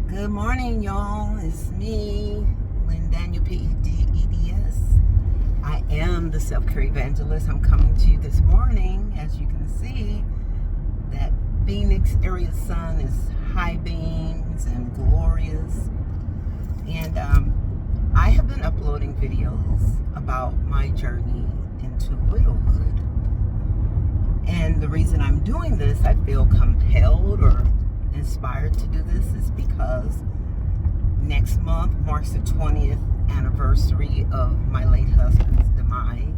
Good morning, y'all. It's me, Lynn Daniel, PEDS. I am the self-care evangelist. I'm coming to you this morning. As you can see, that Phoenix area sun is high beams and glorious. And I have been uploading videos about my journey into widowhood. And the reason I'm doing this, I feel compelled or inspired to do this, is because next month marks the 20th anniversary of my late husband's demise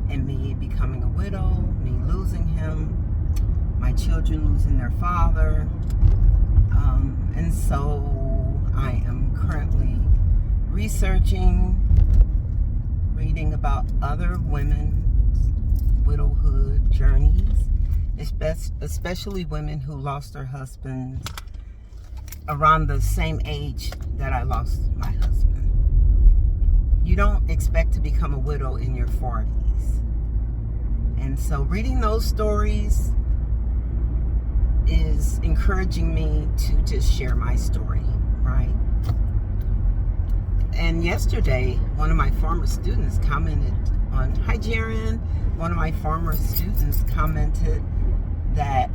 and me becoming a widow, me losing him, my children losing their father. And so I am currently researching, reading about other women's widowhood journeys, especially women who lost their husbands around the same age that I lost my husband. You don't expect to become a widow in your 40s. And so reading those stories is encouraging me to just share my story, right? And yesterday, one of my former students commented on, hi Jaren, one of my former students commented that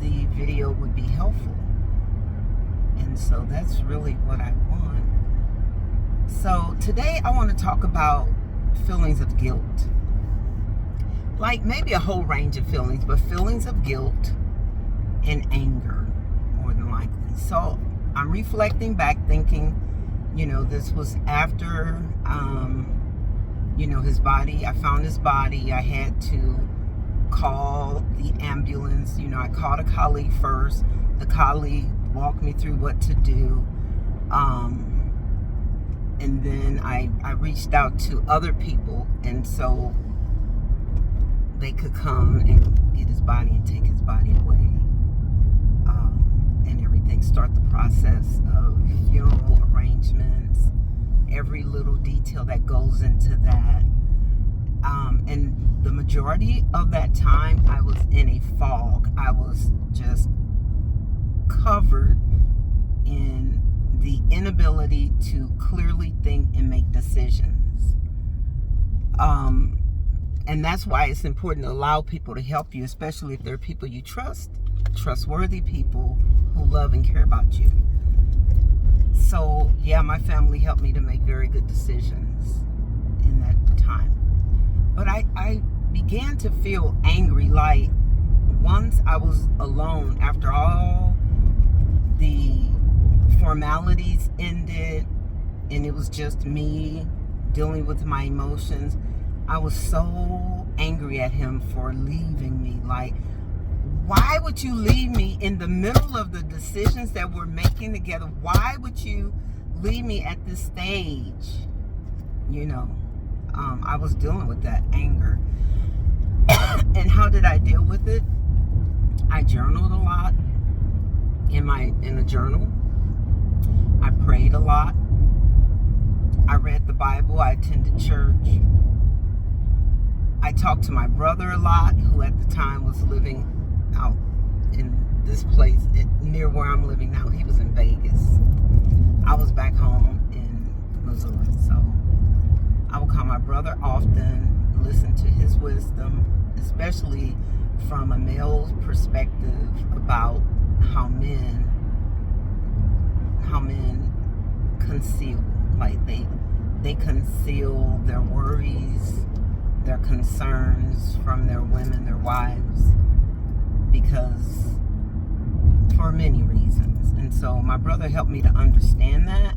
the video would be helpful. And so that's really what I want. So today I want to talk about feelings of guilt. Like maybe a whole range of feelings, but feelings of guilt and anger, more than likely. So I'm reflecting back, thinking, this was after, his body. I found his body. I had to call the ambulance. I called a colleague first. The colleague walked me through what to do. And then I reached out to other people, and so they could come and get his body and take his body away. And everything, start the process of funeral arrangements, every little detail that goes into that. And the majority of that time, I was in a fog. I was just covered in the inability to clearly think and make decisions. And that's why it's important to allow people to help you, especially if they're people you trust, trustworthy people who love and care about you. So, yeah, my family helped me to make very good decisions in that time. But I began to feel angry, like once I was alone, after all the formalities ended and it was just me dealing with my emotions, I was so angry at him for leaving me. Like, why would you leave me in the middle of the decisions that we're making together? Why would you leave me at this stage? I was dealing with that anger. And how did I deal with it? I journaled a lot in a journal. I prayed a lot. I read the Bible. I attended church. I talked to my brother a lot, who at the time was living out in this place near where I'm living now. He was in Vegas. I was back home in Missouri. So I would call my brother often, listen to his wisdom, especially from a male's perspective about how men conceal. Like they conceal their worries, their concerns from their women, their wives, because for many reasons. And so my brother helped me to understand that.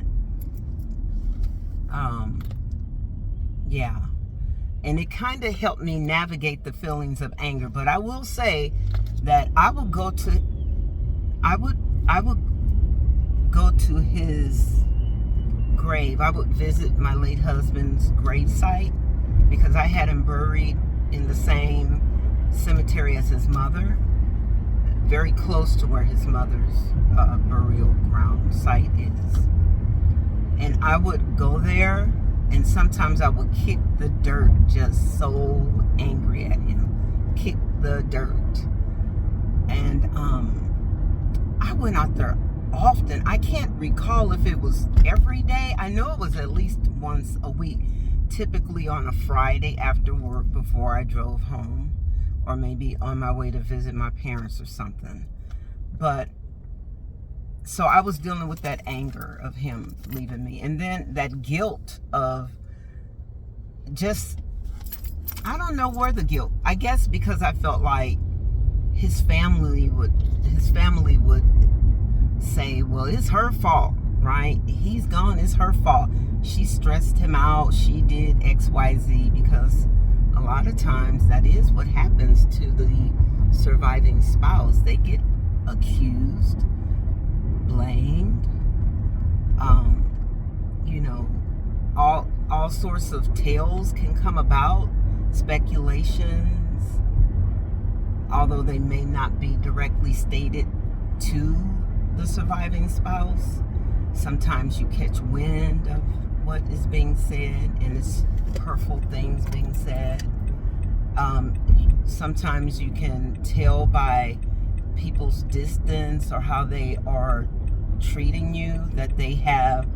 And it kind of helped me navigate the feelings of anger. But I will say that I would go to his grave. I would visit my late husband's grave site because I had him buried in the same cemetery as his mother, very close to where his mother's burial ground site is. And I would go there, and sometimes I would kick the dirt, just so angry at him. Kick the dirt. And I went out there often. I can't recall if it was every day. I know it was at least once a week, typically on a Friday after work before I drove home, or maybe on my way to visit my parents or something. But so I was dealing with that anger of him leaving me, and then that guilt of just, I don't know where the guilt, I guess because I felt like his family would say, well, it's her fault, right? He's gone, it's her fault. She stressed him out, she did XYZ, because a lot of times that is what happens to the surviving spouse. They get accused, blamed, all sorts of tales can come about, speculations, although they may not be directly stated to the surviving spouse. Sometimes you catch wind of what is being said, and it's hurtful things being said. Sometimes you can tell by people's distance or how they are treating you that they have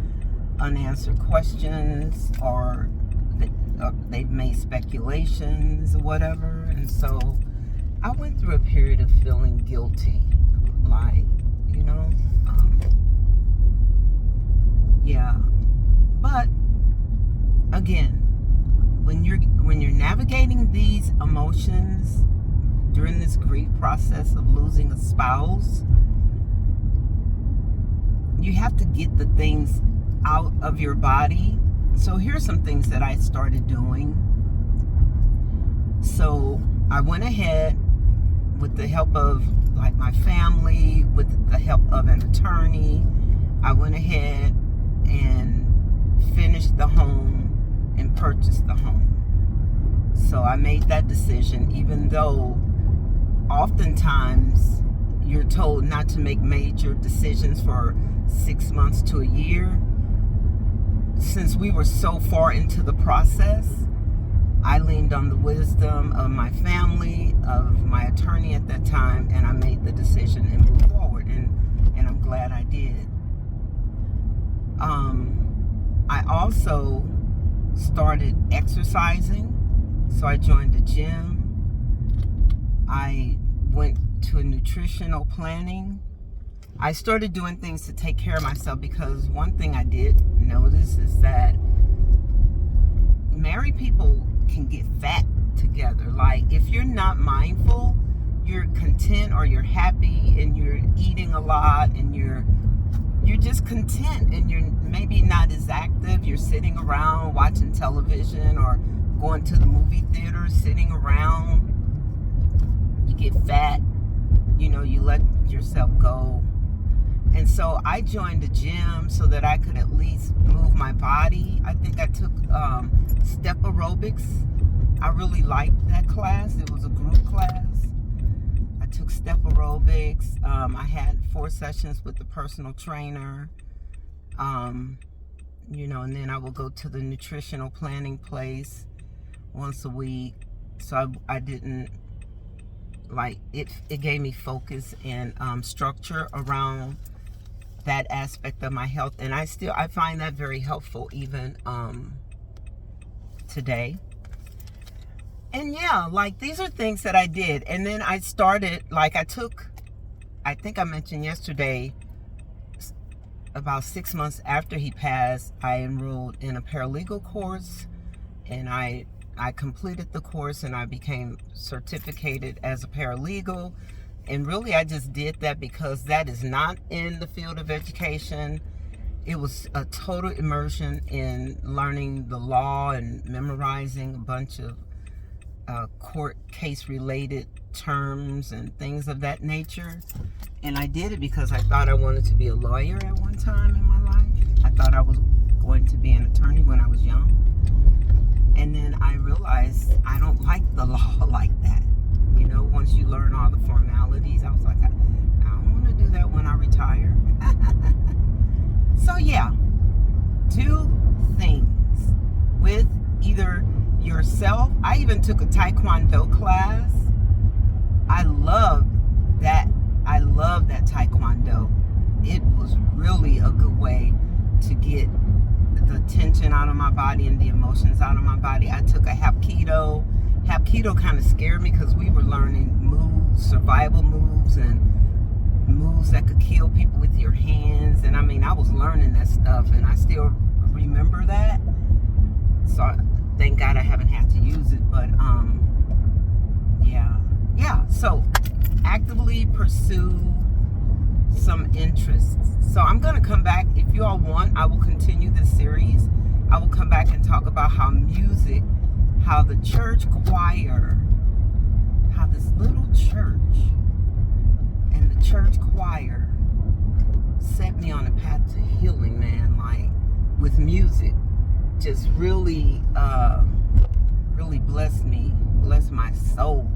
unanswered questions, or they've made speculations or whatever. And so I went through a period of feeling guilty, like, yeah. But again, when you're navigating these emotions during this grief process of losing a spouse, you have to get the things out of your body. So here's some things that I started doing. So I went ahead, with the help of like my family, with the help of an attorney, I went ahead and finished the home and purchased the home. So I made that decision, even though oftentimes you're told not to make major decisions for 6 months to a year. Since we were so far into the process, I leaned on the wisdom of my family, of my attorney at that time, and I made the decision and moved forward, and I'm glad I did. I also started exercising, so I joined the gym. I went to a nutritional planning. I started doing things to take care of myself, because one thing I did notice is that married people can get fat together. Like, if you're not mindful, you're content, or you're happy and you're eating a lot and you're just content, and you're maybe not as active. You're sitting around watching television or going to the movie theater, sitting around. You get fat, you let yourself go. And so I joined the gym so that I could at least move my body. I think I took step aerobics. I really liked that class. It was a group class. I took step aerobics. I had 4 sessions with the personal trainer. And then I would go to the nutritional planning place once a week. So I didn't, like, it gave me focus and structure around that aspect of my health, and I find that very helpful even today. And yeah, like, these are things that I did. And then I started, like, I think I mentioned yesterday, about 6 months after he passed, I enrolled in a paralegal course, and I completed the course, and I became certificated as a paralegal. And really, I just did that because that is not in the field of education. It was a total immersion in learning the law and memorizing a bunch of court case related terms and things of that nature. And I did it because I thought I wanted to be a lawyer at one time in my life. I thought I was going to be an attorney when I was young. And then I realized I don't like the law like that. Once you learn all the formalities, I was like, I don't want to do that when I retire. So yeah, do things with either yourself. I even took a Taekwondo class. I love that Taekwondo. It was really a good way to get the tension out of my body and the emotions out of my body. I took a Hapkido. Hapkido kind of scared me because we were learning moves, survival moves, and moves that could kill people with your hands. And I mean, I was learning that stuff, and I still remember that. So thank God I haven't had to use it. But yeah. So actively pursue some interests. So I'm going to come back. If you all want, I will continue this series. I will come back and talk about how music, how the church choir, how this little church and the church choir set me on a path to healing, man. Like, with music, just really blessed me, blessed my soul.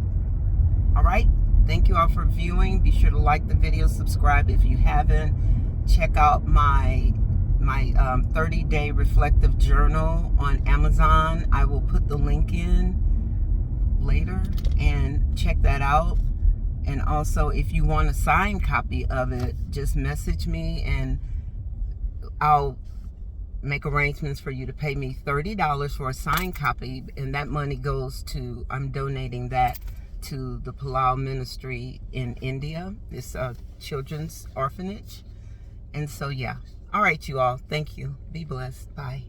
All right. Thank you all for viewing. Be sure to like the video, subscribe if you haven't. Check out my 30-day reflective journal on Amazon. I will put the link in later and check that out. And also, if you want a signed copy of it, just message me and I'll make arrangements for you to pay me $30 for a signed copy, and that money goes to, I'm donating that to the Palau Ministry in India. It's a children's orphanage. And so, yeah. All right, you all. Thank you. Be blessed. Bye.